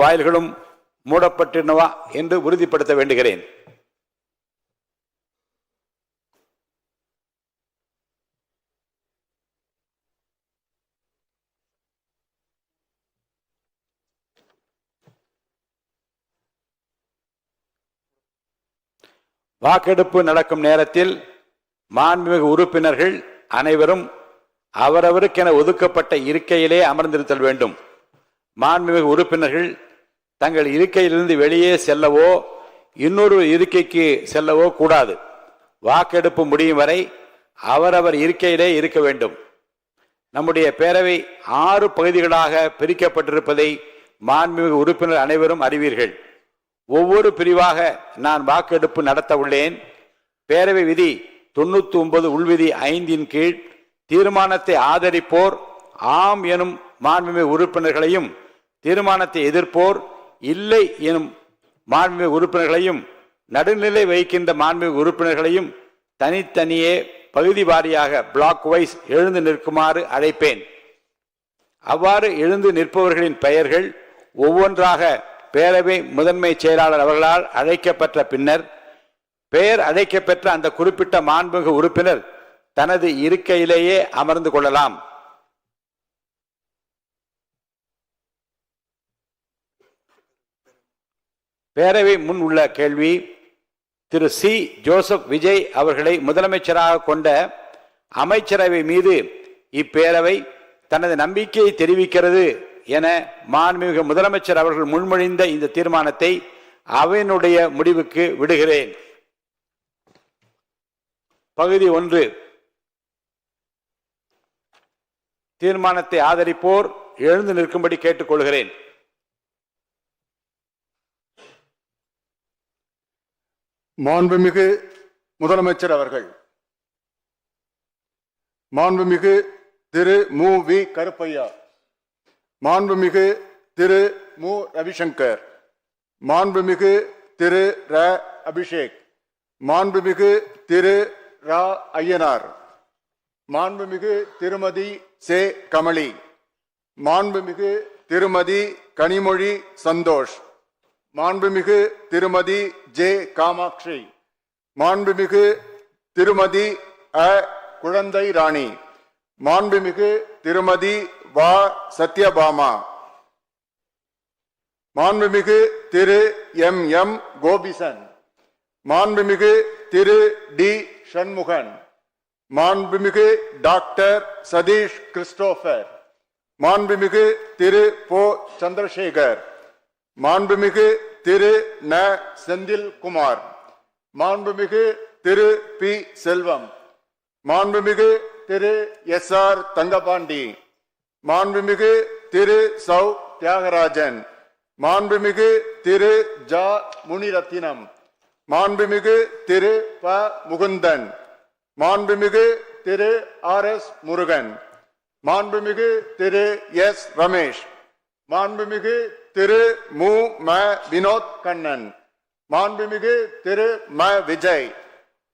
வாயில்களும் மூடப்பட்டிருந்தவா என்று உறுதிப்படுத்த வேண்டுகிறேன். வாக்கெடுப்பு நடக்கும் நேரத்தில் மாண்புமிகு உறுப்பினர்கள் அனைவரும் அவரவருக்கென ஒதுக்கப்பட்ட இருக்கையிலே அமர்ந்திருத்தல் வேண்டும். மாண்புமிகு உறுப்பினர்கள் தங்கள் இருக்கையிலிருந்து வெளியே செல்லவோ இன்னொரு இருக்கைக்கு செல்லவோ கூடாது. வாக்கெடுப்பு முடியும் வரை அவரவர் இருக்கையிலே இருக்க வேண்டும். நம்முடைய பேரவை 6 பகுதிகளாக பிரிக்கப்பட்டிருப்பதை மாண்புமிகு உறுப்பினர் அனைவரும் அறிவீர்கள். ஒவ்வொரு பிரிவாக நான் வாக்கெடுப்பு நடத்த உள்ளேன். பேரவை விதி 99 உள்விதி 5 கீழ் தீர்மானத்தை ஆதரிப்போர் ஆம் எனும் மாண்புமிகு உறுப்பினர்களையும், தீர்மானத்தை எதிர்ப்போர் இல்லை எனும் மாண்புமிகு உறுப்பினர்களையும், நடுநிலை வகிக்கின்ற மாண்புமிகு உறுப்பினர்களையும் தனித்தனியே பகுதி வாரியாக பிளாக் வைஸ் எழுந்து நிற்குமாறு அழைப்பேன். அவ்வாறு எழுந்து நிற்பவர்களின் பெயர்கள் ஒவ்வொன்றாக பேரவை முதன்மை செயலாளர் அவர்களால் அழைக்கப்பட்ட பின்னர் பெயர் அழைக்கப்பெற்ற அந்த குறிப்பிட்ட மாண்புமிகு உறுப்பினர் தனது இருக்கையிலேயே அமர்ந்து கொள்ளலாம். பேரவை முன் உள்ள கேள்வி: திரு சி. ஜோசப் விஜய் அவர்களை முதலமைச்சராக கொண்ட அமைச்சரவை மீது இப்பேரவை தனது நம்பிக்கையை தெரிவிக்கிறது என மாண்புமிகு முதலமைச்சர் அவர்கள் முன்மொழிந்த இந்த தீர்மானத்தை அவையினுடைய முடிவுக்கு விடுகிறேன். பகுதி 1. தீர்மானத்தை ஆதரிப்போர் எழுந்து நிற்கும்படி கேட்டுக்கொள்கிறேன். மாண்புமிகு முதலமைச்சர் அவர்கள். மாண்புமிகு திரு மு. வி. கருப்பையா, மாண்புமிகு திரு மு. ரவிசங்கர், மாண்புமிகு திரு ர. அபிஷேக், மாண்புமிகு திரு ரா. ஐயனார், மாண்புமிகு திருமதி சே. கமலி, மாண்புமிகு திருமதி கனிமொழி சந்தோஷ், மாண்புமிகு திருமதி ஜே. காமாட்சி, மாண்புமிகு திருமதி அ. குழந்தை ராணி, மாண்புமிகு திருமதி வா. சத்யபாமா, மாண்புமிகு திரு எம். எம். கோபிசன், மாண்புமிகு திரு டி. சண்முகன், மாண்புமிகு டாக்டர் சதீஷ் கிறிஸ்டோபர், மாண்புமிகு திரு போ. சந்திரசேகர், மாண்புமிகு திரு ந. செந்தில் குமார், மாண்புமிகு திரு பி. செல்வம், மாண்புமிகு திரு எஸ். ஆர். தங்கபாண்டி, மாண்புமிகு திரு சௌ. தியாகராஜன், மாண்புமிகு திரு ஜா. முனிரத்தினம், மாண்புமிகு திரு ப. முகுந்தன், மாண்புமிகு திரு ஆர். எஸ். முருகன், மாண்புமிகு திரு எஸ். ரமேஷ், மாண்புமிகு திரு மு. ம. வினோத் கண்ணன், மாண்புமிகு திரு ம. விஜய்,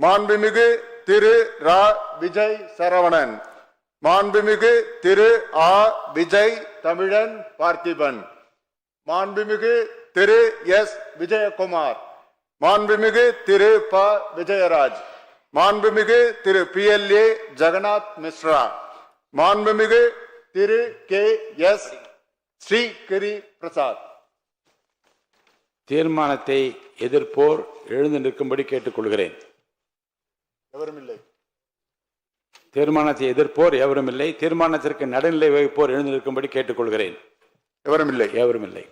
மாண்புமிகு திரு ரா. விஜய் சரவணன், மாண்புமிகு திரு ஆ. விஜய் தமிழன் பார்த்திபன், மாண்புமிகு திரு எஸ். விஜயகுமார், மாண்புமிகு திரு ப. விஜயராஜ், மாண்புமிகு திரு பி. எல். ஏ. ஜெகநாத் மிஸ்ரா, மாண்புமிகு திரு கே. எஸ். ஸ்ரீகிரி பிரசாத். தீர்மானத்தை எதிர்ப்போர் எழுந்து நிற்கும்படி கேட்டுக்கொள்கிறேன். எவரும் இல்லை. தீர்மானத்தை எதிர்ப்போர் எவரும் இல்லை. தீர்மானத்திற்கு நடுநிலை வகிப்போர் எழுந்து நிற்கும்படி கேட்டுக்கொள்கிறேன். எவரும் இல்லை. எவரும் இல்லை.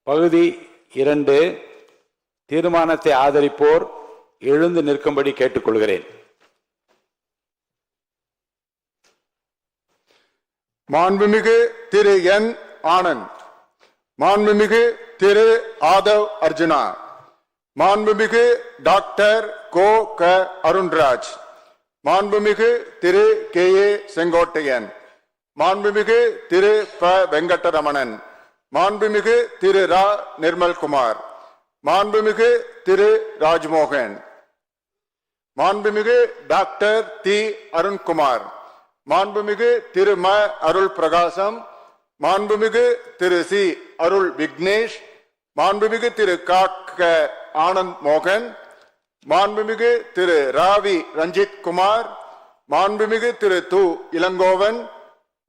பகுதி 2. தீர்மானத்தை ஆதரிப்போர் எழுந்து நிற்கும்படி கேட்டுக்கொள்கிறேன். மாண்புமிகு திரு என். ஆனந்த், மாண்புமிகு திரு ஆதவ் அர்ஜுனா, மாண்புமிகு டாக்டர் கோ. க. அருண்ராஜ், மாண்புமிகு திரு கே. ஏ. செங்கோட்டையன், மாண்புமிகு திரு ப. வெங்கடரமணன், மாண்புமிகு திரு ரா. நிர்மல்குமார், மாண்புமிகு திரு ராஜ்மோகன், மாண்புமிகு டாக்டர் தி. அருண்குமார், மாண்புமிகு திரு ம. அருள் பிரகாசம், மாண்புமிகு திரு சி அருள் விக்னேஷ், மாண்புமிகு திரு காக்க ஆனந்த் மோகன், மாண்புமிகு திரு ராவி ரஞ்சித் குமார், மாண்புமிகு திரு து இளங்கோவன்,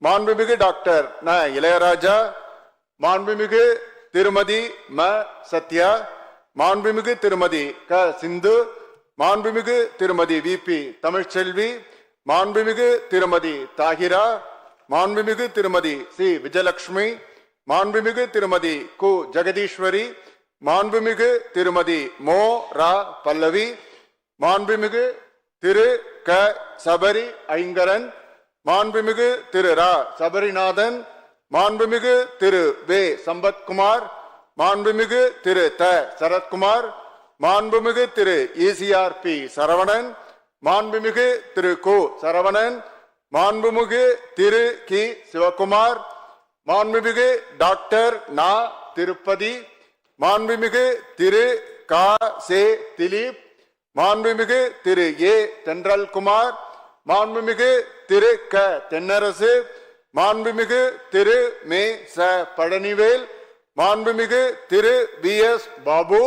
மாண்புமிகு டாக்டர் ந இளையராஜா, மாண்புமிகு திருமதி ம சத்யா, மாண்புமிகு திருமதி க சிந்து, மாண்புமிகு திருமதி வி.பி. தமிழ்ச்செல்வி, மாண்புமிகு திருமதி தாகிரா, மாண்புமிகு திருமதி சி விஜயலட்சுமி, மாண்புமிகு திருமதி கு ஜெகதீஸ்வரி, மாண்புமிகு திருமதி மோ ரா பல்லவி, மாண்புமிகு திரு க சபரி ஐங்கரன், மாண்புமிகு திரு ரா சபரிநாதன், மாண்புமிகு திரு வே சம்பத்குமார், மாண்புமிகு திரு த சரத்குமார், மாண்புமிகு திரு ECRP சரவணன், மாண்புமிகு திரு கு சரவணன், மாண்புமிகு திரு கி சிவகுமார், மாண்புமிகு டாக்டர் நா திருப்பதி, மாண்புமிகு திரு கா சே திலீப், மாண்புமிகு திரு ஏ தென்றல்குமார், மாண்புமிகு திரு க தென்னரசு, மாண்புமிகு திரு மே ச பழனிவேல், மாண்புமிகு திரு V.S. பாபு,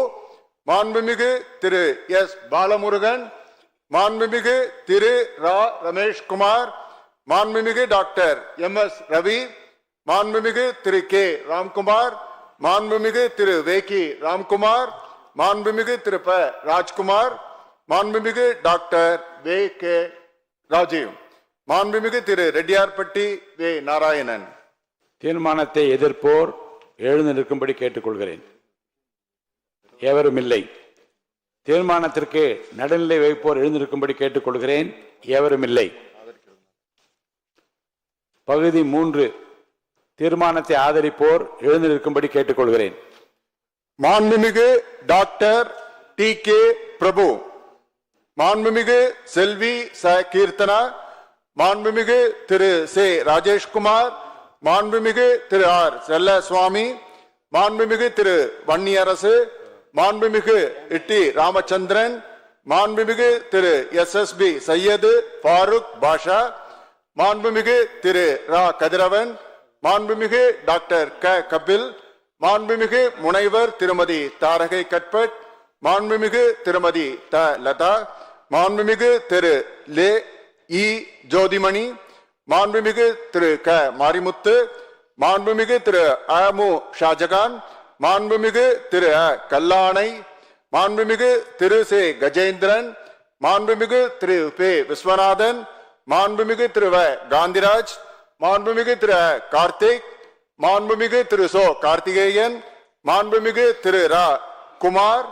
மாண்புமிகு திரு S. பாலமுருகன், மாண்புமிகு திரு ரா ரமேஷ்குமார், மாண்புமிகு டாக்டர் M.S. ரவி, மாண்புமிகு திரு கே ராம்குமார், மாண்புமிகு திரு வேக்கி ராம்குமார், மாண்புமிகு திரு ப ராஜ்குமார், மாண்புமிகு டாக்டர் வே கே ராஜீவ், மாண்புமிகு திரு ரெட்டியார்பட்டி வே நாராயணன். தீர்மானத்தை எதிர்ப்போர் எழுந்து நிற்கும்படி கேட்டுக்கொள்கிறேன். எவரும் இல்லை. தீர்மானத்திற்கு நடுநிலை வைப்போர் எழுந்து நிற்கும்படி கேட்டுக்கொள்கிறேன். எவரும் இல்லை. பகுதி 3, தீர்மானத்தை ஆதரிப்போர் எழுந்து நிற்கும்படி கேட்டுக்கொள்கிறேன். மாண்புமிகு டாக்டர் டி கே பிரபு, மாண்புமிகு செல்வி ச கீர்த்தனா, மாண்புமிகு திரு சே ராஜேஷ்குமார், மாண்புமிகு திரு ஆர் செல்லசுவாமி, மாண்புமிகு திரு வன்னியரசு, மாண்புமிகு இட்டி ராமச்சந்திரன், மாண்புமிகு திரு SSB சையது ஃபாரூக் பாஷா, மாண்புமிகு திரு ரா கதிரவன், மாண்புமிகு டாக்டர் க கபில், மாண்புமிகு முனைவர் திருமதி தாரகை கட்பட், மாண்புமிகு திருமதி த லதா, மாண்புமிகு திரு லே இ ஜோதிமணி, மாண்புமிகு திரு க மாரிமுத்து, மாண்புமிகு திரு அமு ஷாஜகான், மாண்புமிகு திரு கல்லானை, மாண்புமிகு திரு சே கஜேந்திரன், மாண்புமிகு திரு பே விஸ்வநாதன், மாண்புமிகு திரு வ காந்திராஜ், மாண்புமிகு திரு கார்த்திக், மாண்புமிகு திரு சோ கார்த்திகேயன், மாண்புமிகு திரு ரா குமார்,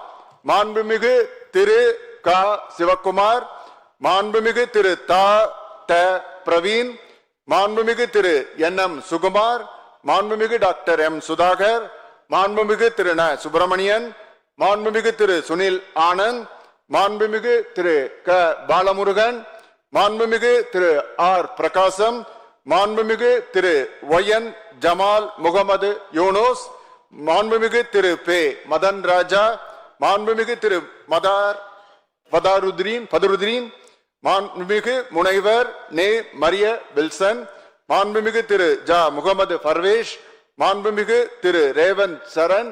மாண்புமிகு திரு கா சிவகுமார், மாண்புமிகு திரு தா ட பிரவீன், மாண்புமிகு திரு NM சுகுமார், மாண்புமிகு டாக்டர் M சுதாகர், மாண்புமிகு திரு ந சுப்பிரமணியன், மாண்புமிகு திரு சுனில் ஆனந்த், மாண்புமிகு திரு க பாலமுருகன், மாண்புமிகு திரு ஆர் பிரகாசம், மாண்புமிகு திரு YN ஜமால் முகமது யூனூஸ், மாண்புமிகு திரு பே மதன் ராஜா, மாண்புமிகு திரு பதருதீன், மாண்புமிகு முனைவர் நே மரிய வில்சன், மாண்புமிகு திரு ஜா முகமது பர்வேஷ், மாண்புமிகு திரு ரேவந்த் சரண்,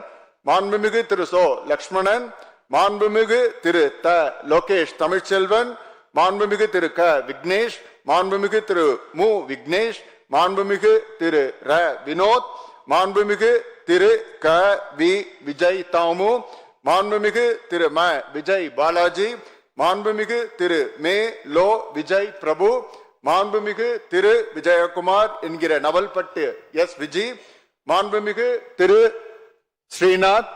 மாண்புமிகு திரு சோ லக்ஷ்மணன், மாண்புமிகு திரு த லோகேஷ் தமிழ்ச்செல்வன், மாண்புமிகு திரு க விக்னேஷ், மாண்புமிகு திரு மு விக்னேஷ், மாண்புமிகு திரு ர வினோத், மாண்புமிகு திரு க வி விஜய் தாமு, மாண்புமிகு திரு ம விஜய் பாலாஜி, மாண்புமிகு திரு மே லோ விஜய் பிரபு, மாண்புமிகு திரு விஜயகுமார் என்கிற நவல்பட்டு எஸ் விஜி, மாண்புமிகு திரு ஸ்ரீநாத்,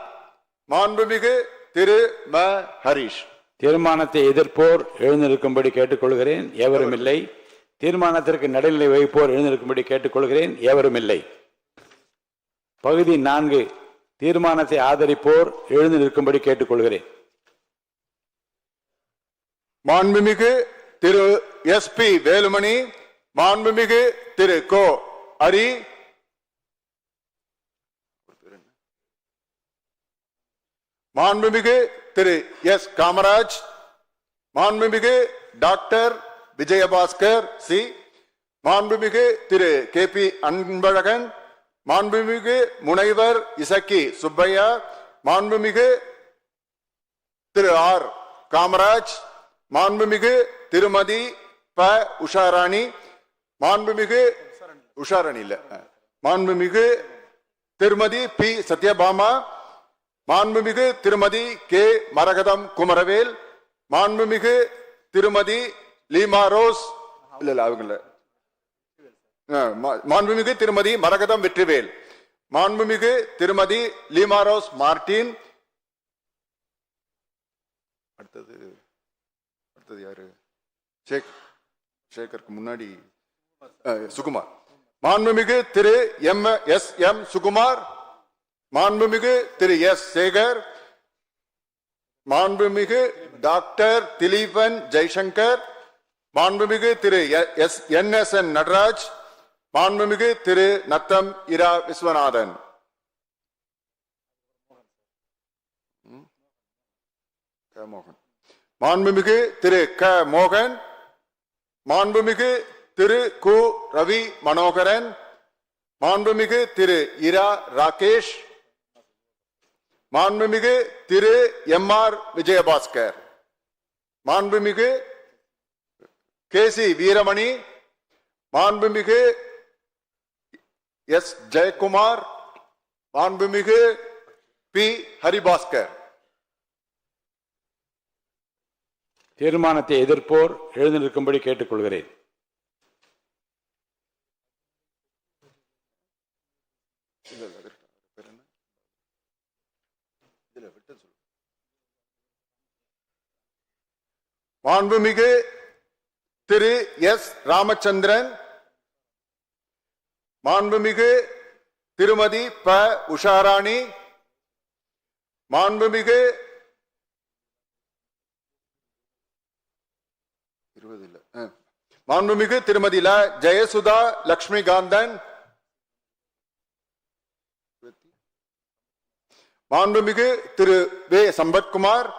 மாண்புமிகு திரு ம ஹரிஷ். தீர்மானத்தை எதிர்ப்போர் எழுந்திருக்கும்படி கேட்டுக்கொள்கிறேன். எவரும் இல்லை. தீர்மானத்திற்கு நடுநிலை வைப்போர் எழுந்திருக்கும்படி கேட்டுக்கொள்கிறேன். எவரும் இல்லை. பகுதி 4, தீர்மானத்தை ஆதரிப்போர் எழுந்து நிற்கும்படி கேட்டுக்கொள்கிறேன். மாண்புமிகு திரு SP வேலுமணி, மாண்புமிகு திரு கோ ஹரி, மாண்புமிகு திரு S காமராஜ், மாண்புமிகு டாக்டர் விஜயபாஸ்கர் சி, மாண்புமிகு திரு KP அன்பழகன், மாண்புமிகு முனைவர் இசக்கி சுப்பையா, மாண்புமிகு திரு ஆர் காமராஜ், மாண்புமிகு திருமதி ப உஷாராணி, மாண்புமிகு உஷாராணி இல்ல, மாண்புமிகு திருமதி பி சத்யபாமா, மாண்புமிகு திருமதி கே மரகதம் குமரவேல், மாண்புமிகு திருமதி லீமா ரோஸ் இல்ல அவங்கள, மாண்புமிகு திருமதி மரகதம் வெற்றிவேல், மாண்புமிகு திருமதி லீமா ரோஸ் மார்டின். அடுத்தது யாரு? சேகருக்கு முன்னாடி சுகுமார். மாண்புமிகு திரு எம் சுகுமார், மாண்புமிகு திரு எஸ் சேகர், மாண்புமிகு டாக்டர் திலீபன் ஜெய்சங்கர், மாண்புமிகு திரு என் நடராஜ், மாண்புமிகு திரு நத்தம் இரா விஸ்வநாதன். மாண்புமிகு திரு க மோகன், மாண்புமிகு திரு கு ரவி மனோகரன், மாண்புமிகு திரு இரா ராகேஷ், மாண்புமிகு திரு எம் ஆர் விஜயபாஸ்கர், மாண்புமிகு கே சி வீரமணி, மாண்புமிகு எஸ் ஜெயக்குமார், மாண்புமிகு பி ஹரிபாஸ்கர். தீர்மானத்தை எதிர்ப்போர் எழுந்து நிற்கும்படி கேட்டுக்கொள்கிறேன். மாண்புமிகு திரு எஸ் ராமச்சந்திரன், மாண்புமிகு திருமதி ப உஷாராணி, மாண்புமிகு மாண்புமிகு திருமதி ல ஜெயசுதா லட்சுமிகாந்தன், மாண்புமிகு திரு வே சம்பத்குமார்,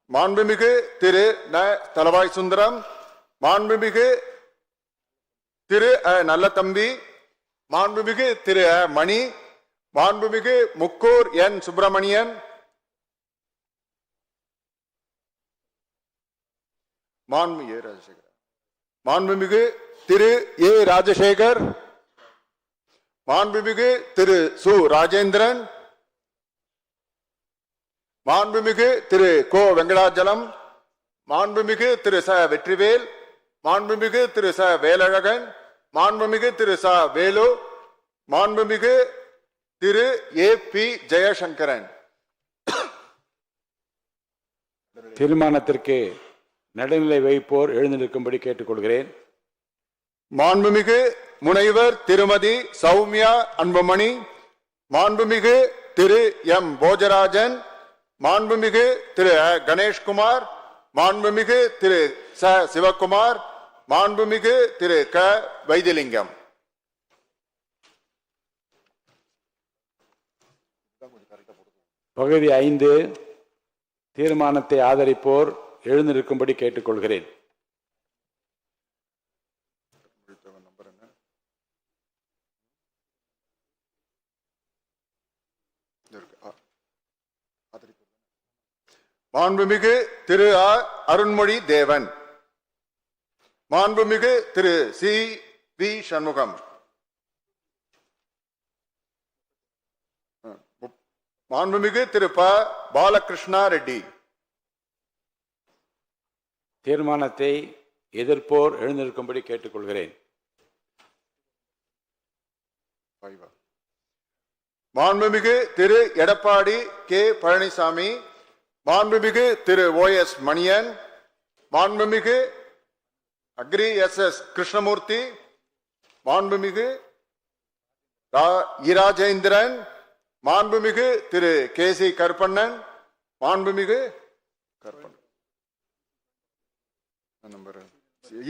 மாண்புமிகு திரு ந தலவாய் சுந்தரம், மாண்புமிகு திரு நல்லதம்பி, மாண்புமிகு திரு மணி, மாண்புமிகு முக்கூர் என் சுப்பிரமணியன், மாண்புமிகு திரு ஏ ராஜசேகர், மாண்புமிகு திரு சு ராஜேந்திரன், மாண்புமிகு திரு கோ வெங்கடாஜலம், மாண்புமிகு திரு ச வெற்றிவேல், மாண்புமிகு திரு ச வேலழகன், மாண்புமிகு திரு ச வேலு, மாண்புமிகு திரு ஏ பி ஜெயசங்கரன். தீர்மானத்திற்கு நடுநிலை வைப்போர் எழுந்து நிற்கும்படி கேட்டுக்கொள்கிறேன். மாண்புமிகு முனைவர் திருமதி சௌமியா அன்புமணி, மாண்புமிகு திரு எம் போஜராஜன், மாண்புமிகு திரு கணேஷ்குமார், மாண்புமிகு திரு ச சிவகுமார், மாண்புமிகு திரு க வைத்திலிங்கம். பகுதி 5 தீர்மானத்தை ஆதரிப்போர் எழுந்து நிற்கும்படி கேட்டுக்கொள்கிறேன். மாண்புமிகு திரு அருண்மொழி தேவன், மாண்புமிகு திரு சி வி சண்முகம், மாண்புமிகு திரு ப பாலகிருஷ்ணா ரெட்டி. தீர்மானத்தை எதிர்ப்போர் எழுந்திருக்கும்படி கேட்டுக்கொள்கிறேன். மாண்புமிகு திரு எடப்பாடி கே பழனிசாமி, மாண்புமிகு திரு ஓ எஸ் மணியன், மாண்புமிகு அக்ரி எஸ் எஸ் கிருஷ்ணமூர்த்தி, மாண்புமிகு இராஜேந்திரன், மாண்புமிகு திரு கே சி கருப்பண்ணன், மாண்புமிகு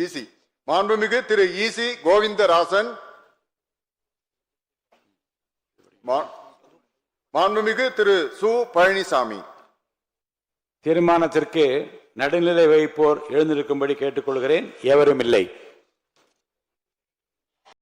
ஈசி, மாண்புமிகு திரு ஈசி கோவிந்தராசன், மாண்புமிகு திரு சு பழனிசாமி. தீர்மானத்திற்கு நடுநிலை வைப்போர் எழுந்திருக்கும்படி கேட்டுக்கொள்கிறேன். எவரும் இல்லை.